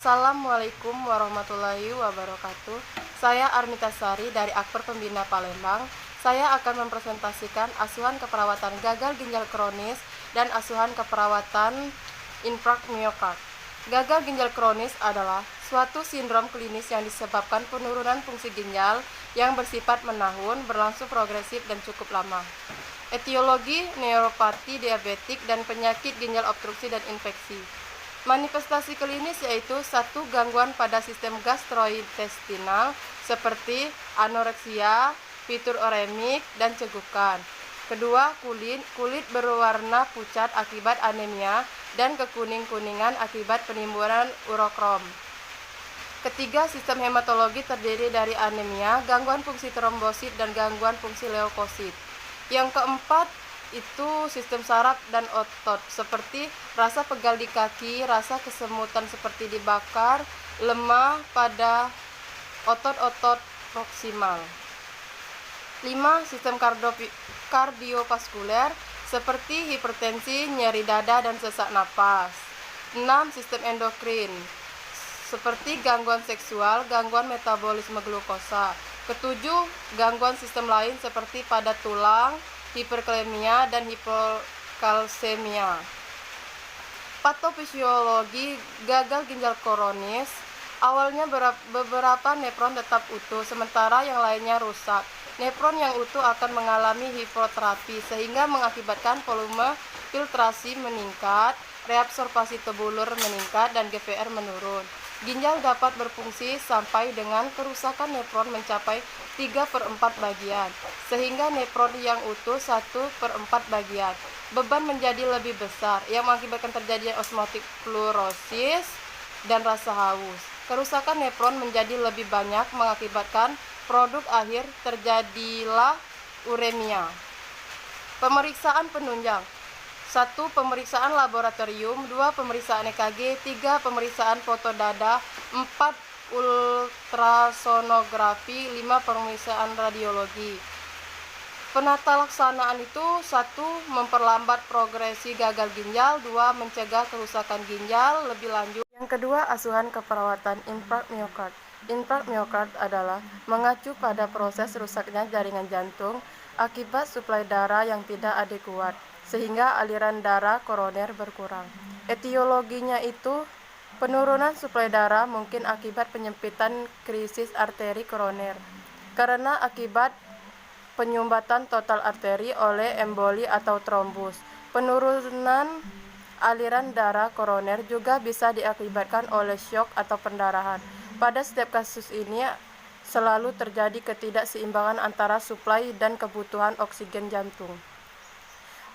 Assalamualaikum warahmatullahi wabarakatuh. Saya Armita Sari dari Akper Pembina Palembang. Saya akan mempresentasikan asuhan keperawatan gagal ginjal kronis dan asuhan keperawatan infark miokard. Gagal ginjal kronis adalah suatu sindrom klinis yang disebabkan penurunan fungsi ginjal yang bersifat menahun, berlangsung progresif dan cukup lama. Etiologi neuropati diabetik dan penyakit ginjal obstruksi dan infeksi. Manifestasi klinis yaitu satu, gangguan pada sistem gastrointestinal seperti anoreksia, pituroremik, dan cegukan. Kedua, kulit berwarna pucat akibat anemia dan kekuning-kuningan akibat penimbunan urokrom. Ketiga, sistem hematologi terdiri dari anemia, gangguan fungsi trombosit, dan gangguan fungsi leukosit. Yang keempat, itu sistem saraf dan otot seperti rasa pegal di kaki, rasa kesemutan seperti dibakar, lemah pada otot-otot proksimal. 5. Sistem kardiovaskuler seperti hipertensi, nyeri dada, dan sesak napas. 6. Sistem endokrin seperti gangguan seksual, gangguan metabolisme glukosa. Ketujuh, gangguan sistem lain seperti pada tulang, hiperkalemia, dan hipokalsemia. Patofisiologi gagal ginjal kronis. Awalnya beberapa nefron tetap utuh, sementara yang lainnya rusak. Nefron yang utuh akan mengalami hipoterapi, sehingga mengakibatkan volume filtrasi meningkat, reabsorpsi tubulur meningkat, dan GVR menurun. Ginjal dapat berfungsi sampai dengan kerusakan nefron mencapai 3/4 bagian, sehingga nefron yang utuh 1/4 bagian. Beban menjadi lebih besar, yang mengakibatkan terjadinya osmotik fluorosis dan rasa haus. Kerusakan nefron menjadi lebih banyak, mengakibatkan produk akhir terjadilah uremia. Pemeriksaan penunjang. 1. Pemeriksaan laboratorium. 2. Pemeriksaan EKG. 3. Pemeriksaan foto dada. 4. Ultrasonografi. 5. Pemeriksaan radiologi. Penata laksanaan itu 1. Memperlambat progresi gagal ginjal. 2. Mencegah kerusakan ginjal lebih lanjut. Yang kedua, asuhan keperawatan infark miokard. Infark miokard adalah mengacu pada proses rusaknya jaringan jantung akibat suplai darah yang tidak adekuat, sehingga aliran darah koroner berkurang. Etiologinya itu penurunan suplai darah mungkin akibat penyempitan krisis arteri koroner karena akibat penyumbatan total arteri oleh emboli atau trombus. Penurunan aliran darah koroner juga bisa diakibatkan oleh syok atau pendarahan. Pada setiap kasus ini selalu terjadi ketidakseimbangan antara suplai dan kebutuhan oksigen jantung.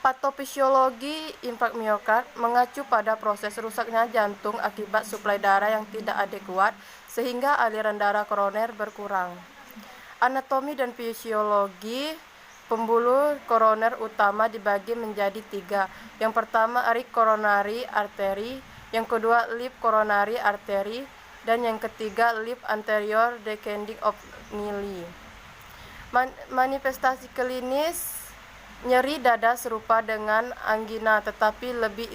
Patofisiologi infark miokard mengacu pada proses rusaknya jantung akibat suplai darah yang tidak adekuat, sehingga aliran darah koroner berkurang. Anatomi dan fisiologi pembuluh koroner utama dibagi menjadi 3. Yang pertama, artery coronary artery, yang kedua, left coronary artery, dan yang ketiga, left anterior descending of Nili. Manifestasi klinis nyeri dada serupa dengan angina tetapi lebih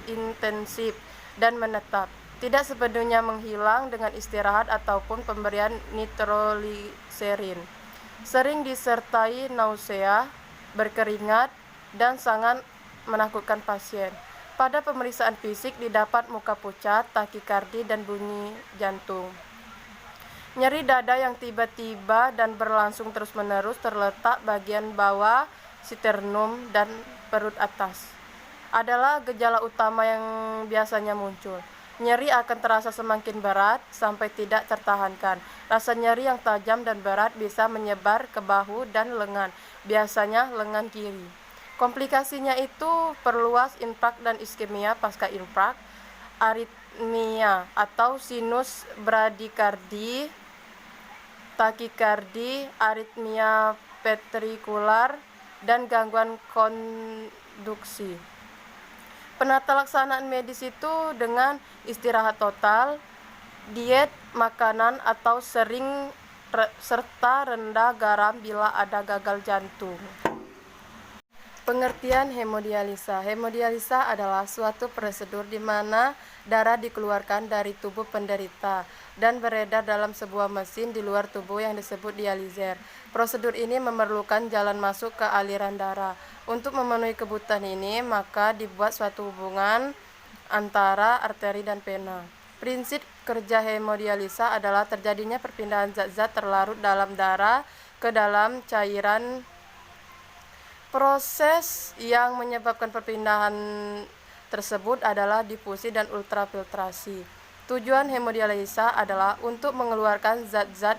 intensif dan menetap, tidak sepenuhnya menghilang dengan istirahat ataupun pemberian nitrogliserin. Sering disertai nausea, berkeringat, dan sangat menakutkan pasien. Pada pemeriksaan fisik didapat muka pucat, takikardi, dan bunyi jantung. Nyeri dada yang tiba-tiba dan berlangsung terus-menerus terletak bagian bawah sternum dan perut atas adalah gejala utama yang biasanya muncul. Nyeri akan terasa semakin berat sampai tidak tertahankan. Rasa nyeri yang tajam dan berat bisa menyebar ke bahu dan lengan, biasanya lengan kiri. Komplikasinya itu perluas infark dan iskemia pasca infark, aritmia atau sinus bradikardi, takikardi, aritmia ventrikular, dan gangguan konduksi. Penata laksanaan medis itu dengan istirahat total, diet makanan atau serta rendah garam bila ada gagal jantung. Pengertian hemodialisa. Hemodialisa adalah suatu prosedur di mana darah dikeluarkan dari tubuh penderita dan beredar dalam sebuah mesin di luar tubuh yang disebut dializer. Prosedur ini memerlukan jalan masuk ke aliran darah. Untuk memenuhi kebutuhan ini, maka dibuat suatu hubungan antara arteri dan vena. Prinsip kerja hemodialisa adalah terjadinya perpindahan zat-zat terlarut dalam darah ke dalam cairan. Proses yang menyebabkan perpindahan tersebut adalah difusi dan ultrafiltrasi. Tujuan hemodialisa adalah untuk mengeluarkan zat-zat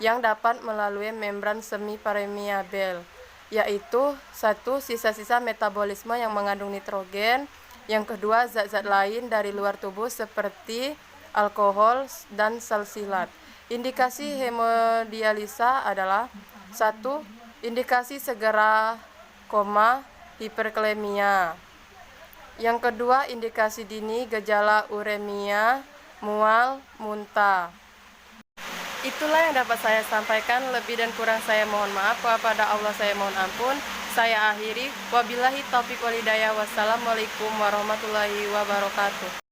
yang dapat melalui membran semi permeabel, yaitu satu, sisa-sisa metabolisme yang mengandung nitrogen, yang kedua, zat-zat lain dari luar tubuh seperti alkohol dan salsilat. Indikasi hemodialisa adalah satu, indikasi segera hiperkalemia. Yang kedua, indikasi dini gejala uremia, mual, muntah. Itulah yang dapat saya sampaikan. Lebih dan kurang saya mohon maaf. Kepada Allah saya mohon ampun. Saya akhiri. Wabillahi taufiq wal hidayah. Wassalamualaikum warahmatullahi wabarakatuh.